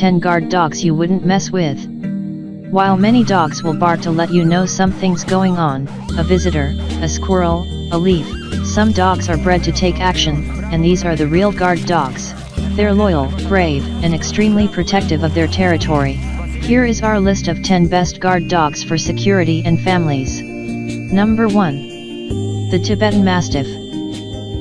10 guard dogs you wouldn't mess with. While many dogs will bark to let you know something's going on, a visitor, a squirrel, a leaf, some dogs are bred to take action, and these are the real guard dogs. They're loyal, brave, and extremely protective of their territory. Here is our list of 10 best guard dogs for security and families. Number 1. The Tibetan Mastiff.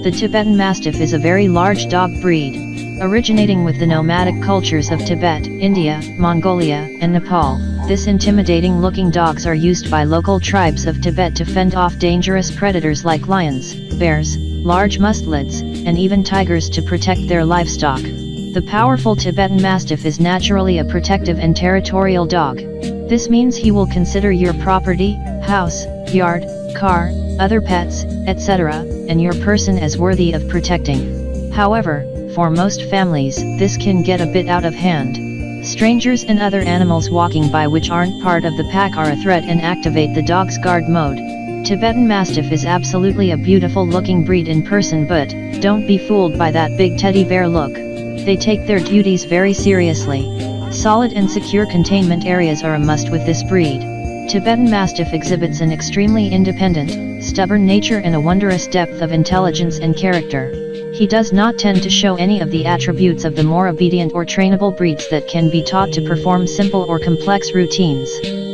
The Tibetan Mastiff is a very large dog breed, originating with the nomadic cultures of Tibet, India, Mongolia, and Nepal. This intimidating-looking dogs are used by local tribes of Tibet to fend off dangerous predators like lions, bears, large mustelids, and even tigers to protect their livestock. The powerful Tibetan Mastiff is naturally a protective and territorial dog. This means he will consider your property, house, yard, car, other pets, etc., and your person as worthy of protecting. However, for most families, this can get a bit out of hand. Strangers and other animals walking by which aren't part of the pack are a threat and activate the dog's guard mode. Tibetan Mastiff is absolutely a beautiful looking breed in person, but don't be fooled by that big teddy bear look. They take their duties very seriously. Solid and secure containment areas are a must with this breed. Tibetan Mastiff exhibits an extremely independent, stubborn nature and a wondrous depth of intelligence and character. He does not tend to show any of the attributes of the more obedient or trainable breeds that can be taught to perform simple or complex routines.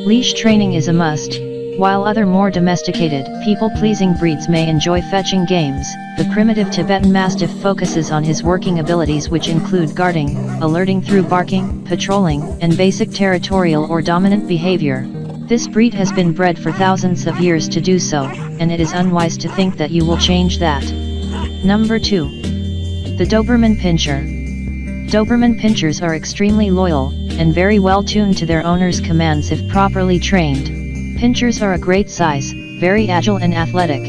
Leash training is a must. While other more domesticated, people-pleasing breeds may enjoy fetching games, the primitive Tibetan Mastiff focuses on his working abilities, which include guarding, alerting through barking, patrolling, and basic territorial or dominant behavior. This breed has been bred for thousands of years to do so, and it is unwise to think that you will change that. Number 2. The Doberman Pinscher. Doberman Pinschers are extremely loyal, and very well tuned to their owner's commands if properly trained. Pinschers are a great size, very agile and athletic.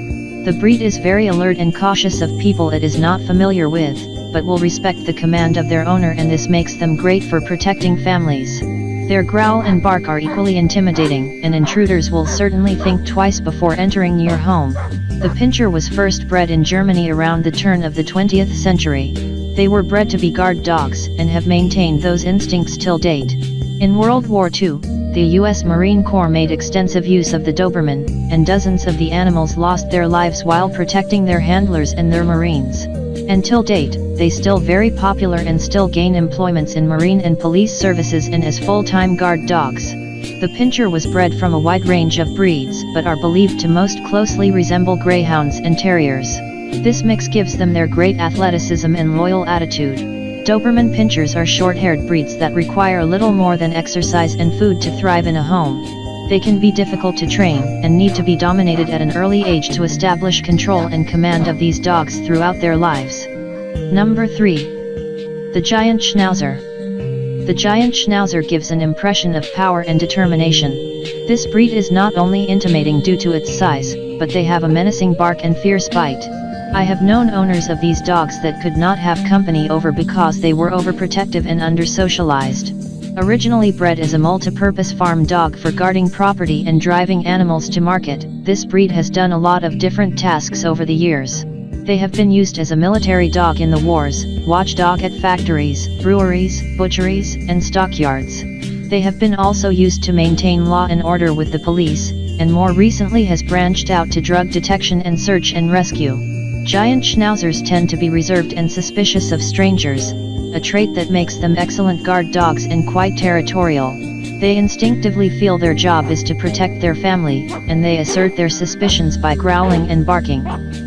The breed is very alert and cautious of people it is not familiar with, but will respect the command of their owner, and this makes them great for protecting families. Their growl and bark are equally intimidating, and intruders will certainly think twice before entering your home. The Pinscher was first bred in Germany around the turn of the 20th century. They were bred to be guard dogs, and have maintained those instincts till date. In World War II, the U.S. Marine Corps made extensive use of the Doberman, and dozens of the animals lost their lives while protecting their handlers and their Marines. Until date, they still very popular and still gain employments in Marine and police services and as full-time guard dogs. The Pinscher was bred from a wide range of breeds, but are believed to most closely resemble greyhounds and terriers. This mix gives them their great athleticism and loyal attitude. Doberman Pinschers are short-haired breeds that require little more than exercise and food to thrive in a home. They can be difficult to train, and need to be dominated at an early age to establish control and command of these dogs throughout their lives. Number 3. The Giant Schnauzer. The Giant Schnauzer gives an impression of power and determination. This breed is not only intimidating due to its size, but they have a menacing bark and fierce bite. I have known owners of these dogs that could not have company over because they were overprotective and under-socialized. Originally bred as a multi-purpose farm dog for guarding property and driving animals to market, this breed has done a lot of different tasks over the years. They have been used as a military dog in the wars, watchdog at factories, breweries, butcheries, and stockyards. They have been also used to maintain law and order with the police, and more recently has branched out to drug detection and search and rescue. Giant Schnauzers tend to be reserved and suspicious of strangers, a trait that makes them excellent guard dogs and quite territorial. They instinctively feel their job is to protect their family, and they assert their suspicions by growling and barking.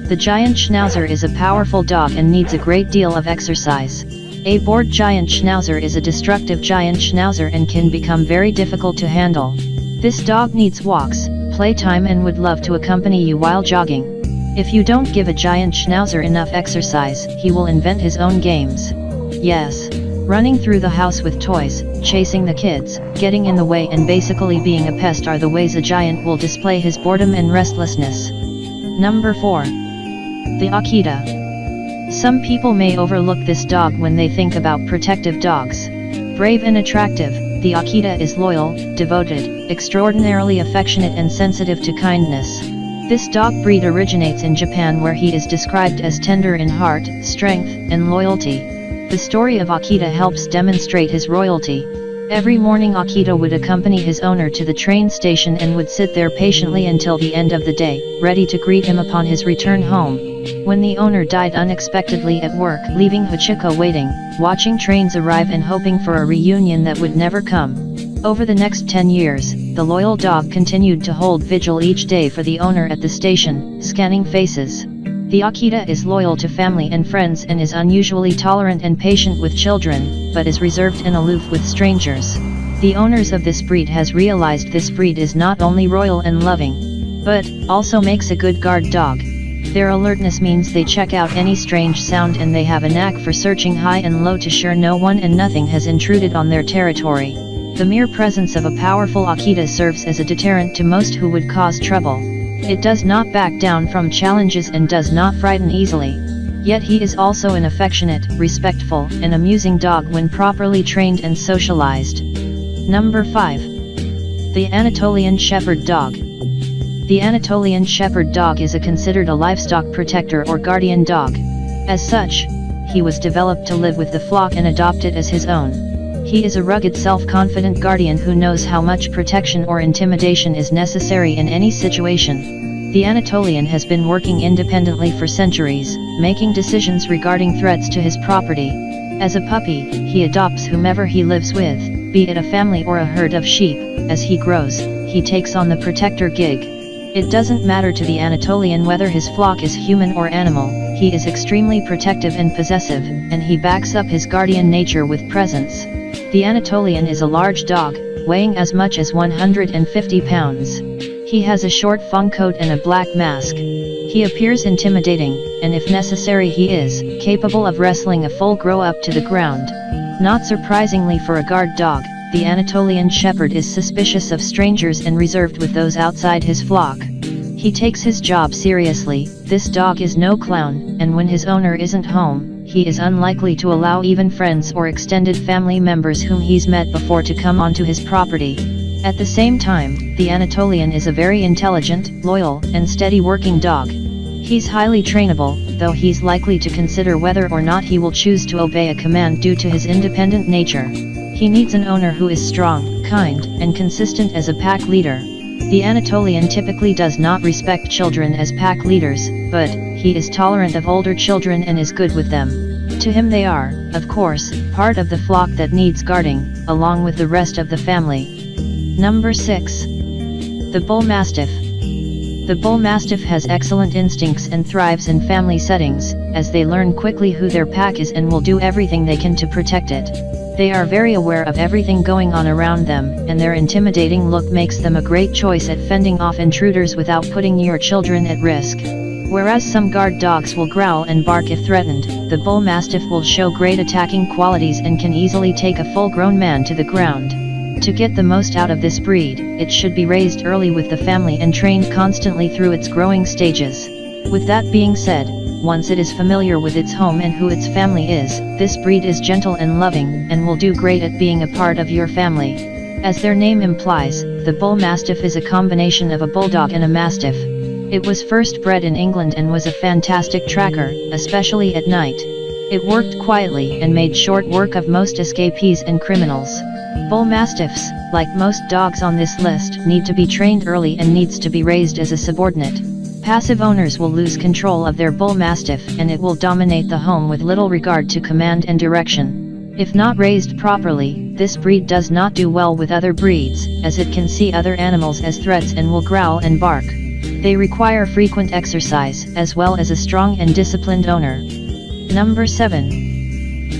The Giant Schnauzer is a powerful dog and needs a great deal of exercise. A bored Giant Schnauzer is a destructive Giant Schnauzer and can become very difficult to handle. This dog needs walks, playtime, and would love to accompany you while jogging. If you don't give a Giant Schnauzer enough exercise, he will invent his own games. Yes, running through the house with toys, chasing the kids, getting in the way, and basically being a pest are the ways a giant will display his boredom and restlessness. Number 4. The Akita. Some people may overlook this dog when they think about protective dogs. Brave and attractive, the Akita is loyal, devoted, extraordinarily affectionate, and sensitive to kindness. This dog breed originates in Japan, where he is described as tender in heart, strength, and loyalty. The story of Akita helps demonstrate his royalty. Every morning Akita would accompany his owner to the train station and would sit there patiently until the end of the day, ready to greet him upon his return home. When the owner died unexpectedly at work, leaving Hachiko waiting, watching trains arrive and hoping for a reunion that would never come. Over the next 10 years, the loyal dog continued to hold vigil each day for the owner at the station, scanning faces. The Akita is loyal to family and friends and is unusually tolerant and patient with children, but is reserved and aloof with strangers. The owners of this breed has realized this breed is not only royal and loving, but also makes a good guard dog. Their alertness means they check out any strange sound and they have a knack for searching high and low to sure no one and nothing has intruded on their territory. The mere presence of a powerful Akita serves as a deterrent to most who would cause trouble. It does not back down from challenges and does not frighten easily. Yet he is also an affectionate, respectful, and amusing dog when properly trained and socialized. Number 5. The Anatolian Shepherd Dog. The Anatolian Shepherd Dog is considered a livestock protector or guardian dog. As such, he was developed to live with the flock and adopt it as his own. He is a rugged, self-confident guardian who knows how much protection or intimidation is necessary in any situation. The Anatolian has been working independently for centuries, making decisions regarding threats to his property. As a puppy, he adopts whomever he lives with, be it a family or a herd of sheep. As he grows, he takes on the protector gig. It doesn't matter to the Anatolian whether his flock is human or animal, he is extremely protective and possessive, and he backs up his guardian nature with presence. The Anatolian is a large dog, weighing as much as 150 pounds. He has a short fung coat and a black mask. He appears intimidating, and if necessary he is capable of wrestling a full grown-up to the ground. Not surprisingly for a guard dog, the Anatolian Shepherd is suspicious of strangers and reserved with those outside his flock. He takes his job seriously. This dog is no clown, and when his owner isn't home, he is unlikely to allow even friends or extended family members whom he's met before to come onto his property. At the same time, the Anatolian is a very intelligent, loyal, and steady working dog. He's highly trainable, though he's likely to consider whether or not he will choose to obey a command due to his independent nature. He needs an owner who is strong, kind, and consistent as a pack leader. The Anatolian typically does not respect children as pack leaders, but he is tolerant of older children and is good with them. To him they are, of course, part of the flock that needs guarding, along with the rest of the family. Number 6. The Bull Mastiff. The Bull Mastiff has excellent instincts and thrives in family settings, as they learn quickly who their pack is and will do everything they can to protect it. They are very aware of everything going on around them, and their intimidating look makes them a great choice at fending off intruders without putting your children at risk. Whereas some guard dogs will growl and bark if threatened, the Bull Mastiff will show great attacking qualities and can easily take a full-grown man to the ground. To get the most out of this breed, it should be raised early with the family and trained constantly through its growing stages. With that being said, once it is familiar with its home and who its family is, this breed is gentle and loving, and will do great at being a part of your family. As their name implies, the Bull Mastiff is a combination of a bulldog and a mastiff. It was first bred in England and was a fantastic tracker, especially at night. It worked quietly and made short work of most escapees and criminals. Bull Mastiffs, like most dogs on this list, need to be trained early and needs to be raised as a subordinate. Passive owners will lose control of their Bull Mastiff and it will dominate the home with little regard to command and direction. If not raised properly, this breed does not do well with other breeds, as it can see other animals as threats and will growl and bark. They require frequent exercise, as well as a strong and disciplined owner. Number 7.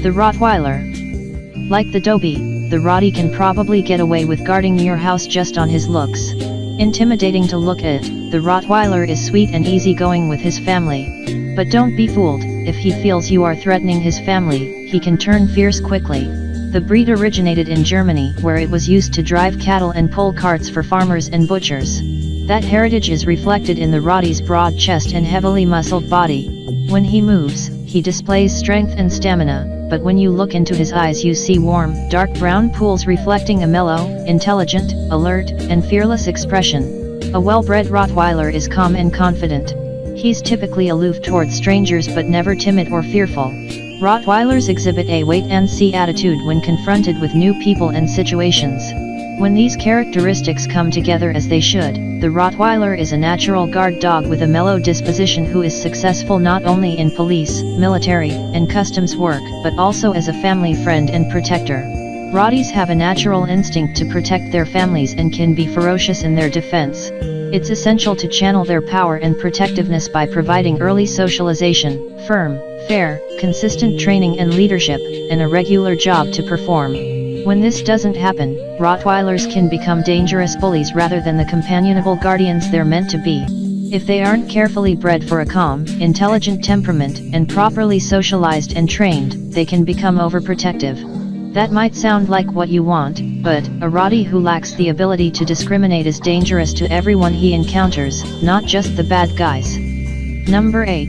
The Rottweiler. Like the Dobie, the Rottie can probably get away with guarding your house just on his looks. Intimidating to look at, the Rottweiler is sweet and easygoing with his family. But don't be fooled, if he feels you are threatening his family, he can turn fierce quickly. The breed originated in Germany, where it was used to drive cattle and pull carts for farmers and butchers. That heritage is reflected in the Rottie's broad chest and heavily muscled body. When he moves, he displays strength and stamina, but when you look into his eyes you see warm, dark brown pools reflecting a mellow, intelligent, alert, and fearless expression. A well-bred Rottweiler is calm and confident. He's typically aloof towards strangers but never timid or fearful. Rottweilers exhibit a wait-and-see attitude when confronted with new people and situations. When these characteristics come together as they should, the Rottweiler is a natural guard dog with a mellow disposition who is successful not only in police, military, and customs work, but also as a family friend and protector. Rotties have a natural instinct to protect their families and can be ferocious in their defense. It's essential to channel their power and protectiveness by providing early socialization, firm, fair, consistent training and leadership, and a regular job to perform. When this doesn't happen, Rottweilers can become dangerous bullies rather than the companionable guardians they're meant to be. If they aren't carefully bred for a calm, intelligent temperament, and properly socialized and trained, they can become overprotective. That might sound like what you want, but a Rottie who lacks the ability to discriminate is dangerous to everyone he encounters, not just the bad guys. Number 8.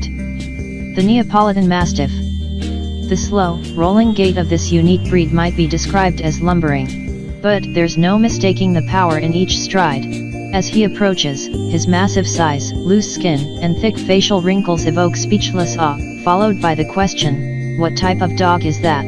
The Neapolitan Mastiff. The slow, rolling gait of this unique breed might be described as lumbering. But there's no mistaking the power in each stride. As he approaches, his massive size, loose skin, and thick facial wrinkles evoke speechless awe, followed by the question, what type of dog is that?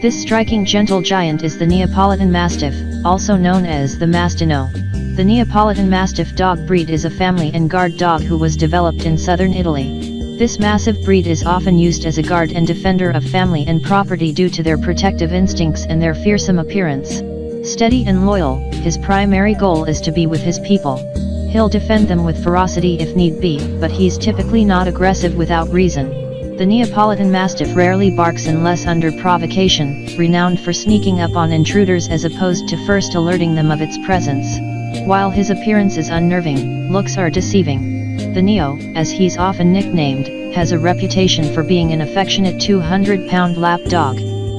This striking gentle giant is the Neapolitan Mastiff, also known as the Mastino. The Neapolitan Mastiff dog breed is a family and guard dog who was developed in southern Italy. This massive breed is often used as a guard and defender of family and property due to their protective instincts and their fearsome appearance. Steady and loyal, his primary goal is to be with his people. He'll defend them with ferocity if need be, but he's typically not aggressive without reason. The Neapolitan Mastiff rarely barks unless under provocation, renowned for sneaking up on intruders as opposed to first alerting them of its presence. While his appearance is unnerving, looks are deceiving. The Neo, as he's often nicknamed, has a reputation for being an affectionate 200-pound lap dog.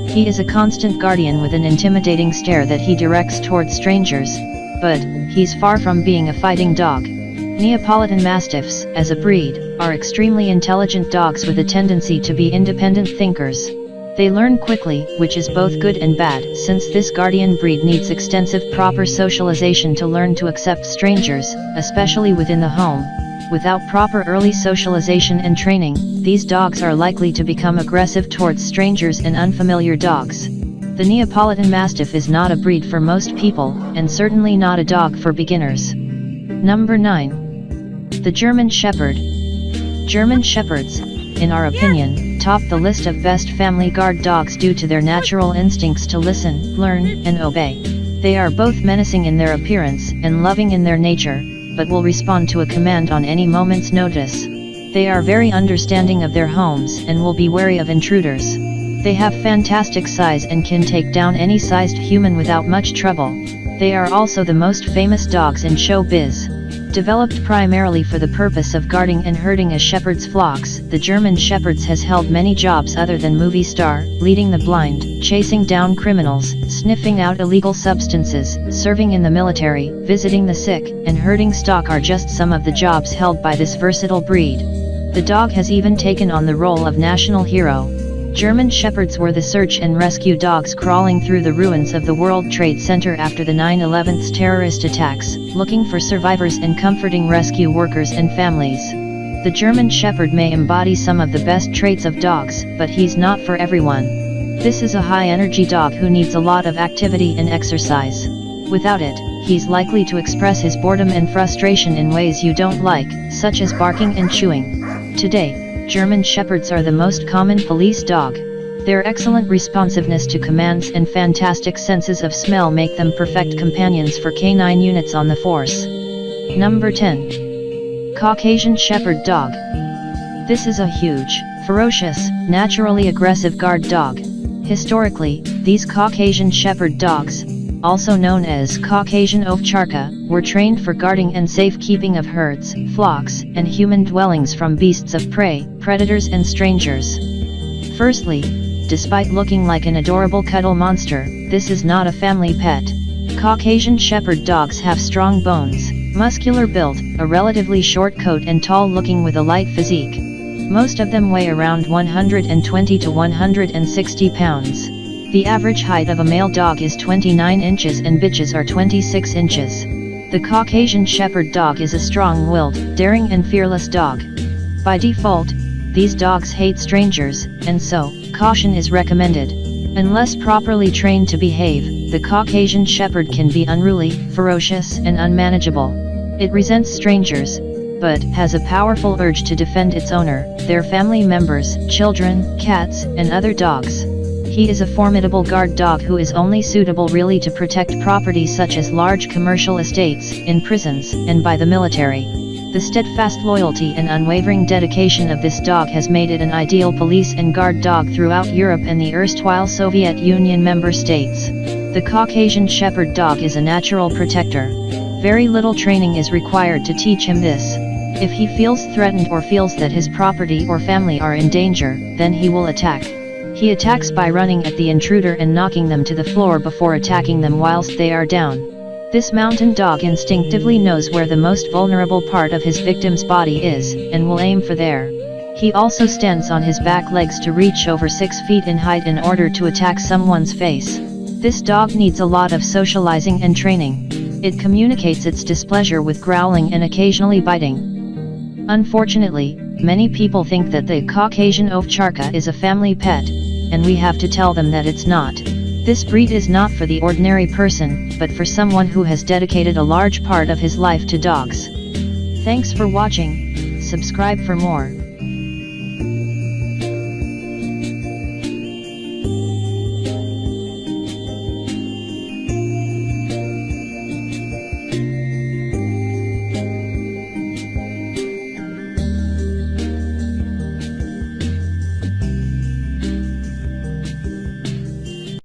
He is a constant guardian with an intimidating stare that he directs towards strangers, but he's far from being a fighting dog. Neapolitan Mastiffs, as a breed, are extremely intelligent dogs with a tendency to be independent thinkers. They learn quickly, which is both good and bad, since this guardian breed needs extensive proper socialization to learn to accept strangers, especially within the home. Without proper early socialization and training, these dogs are likely to become aggressive towards strangers and unfamiliar dogs. The Neapolitan Mastiff is not a breed for most people, and certainly not a dog for beginners. Number 9. The German Shepherd. German Shepherds, in our opinion, top the list of best family guard dogs due to their natural instincts to listen, learn, and obey. They are both menacing in their appearance and loving in their nature, but will respond to a command on any moment's notice. They are very understanding of their homes and will be wary of intruders. They have fantastic size and can take down any sized human without much trouble. They are also the most famous dogs in showbiz. Developed primarily for the purpose of guarding and herding a shepherd's flocks, the German Shepherds has held many jobs other than movie star, leading the blind, chasing down criminals, sniffing out illegal substances, serving in the military, visiting the sick, and herding stock are just some of the jobs held by this versatile breed. The dog has even taken on the role of national hero. German Shepherds were the search and rescue dogs crawling through the ruins of the World Trade Center after the 9/11's terrorist attacks, looking for survivors and comforting rescue workers and families. The German Shepherd may embody some of the best traits of dogs, but he's not for everyone. This is a high-energy dog who needs a lot of activity and exercise. Without it, he's likely to express his boredom and frustration in ways you don't like, such as barking and chewing. Today, German Shepherds are the most common police dog. Their excellent responsiveness to commands and fantastic senses of smell make them perfect companions for canine units on the force. Number 10. Caucasian Shepherd Dog. This is a huge, ferocious, naturally aggressive guard dog. Historically, these Caucasian Shepherd dogs, also known as Caucasian Ovcharka, were trained for guarding and safekeeping of herds, flocks, and human dwellings from beasts of prey, predators and strangers. Firstly, despite looking like an adorable cuddle monster, this is not a family pet. Caucasian Shepherd dogs have strong bones, muscular build, a relatively short coat and tall looking with a light physique. Most of them weigh around 120 to 160 pounds. The average height of a male dog is 29 inches and bitches are 26 inches. The Caucasian Shepherd dog is a strong-willed, daring and fearless dog. By default, These dogs hate strangers, and so, caution is recommended. Unless properly trained to behave, the Caucasian Shepherd can be unruly, ferocious and unmanageable. It resents strangers, but has a powerful urge to defend its owner, their family members, children, cats, and other dogs. He is a formidable guard dog who is only suitable really to protect property such as large commercial estates, in prisons, and by the military. The steadfast loyalty and unwavering dedication of this dog has made it an ideal police and guard dog throughout Europe and the erstwhile Soviet Union member states. The Caucasian Shepherd Dog is a natural protector. Very little training is required to teach him this. If he feels threatened or feels that his property or family are in danger, then he will attack. He attacks by running at the intruder and knocking them to the floor before attacking them whilst they are down. This mountain dog instinctively knows where the most vulnerable part of his victim's body is, and will aim for there. He also stands on his back legs to reach over 6 feet in height in order to attack someone's face. This dog needs a lot of socializing and training. It communicates its displeasure with growling and occasionally biting. Unfortunately, many people think that the Caucasian Ovcharka is a family pet, and we have to tell them that it's not. This breed is not for the ordinary person, but for someone who has dedicated a large part of his life to dogs. Thanks for watching. Subscribe for more.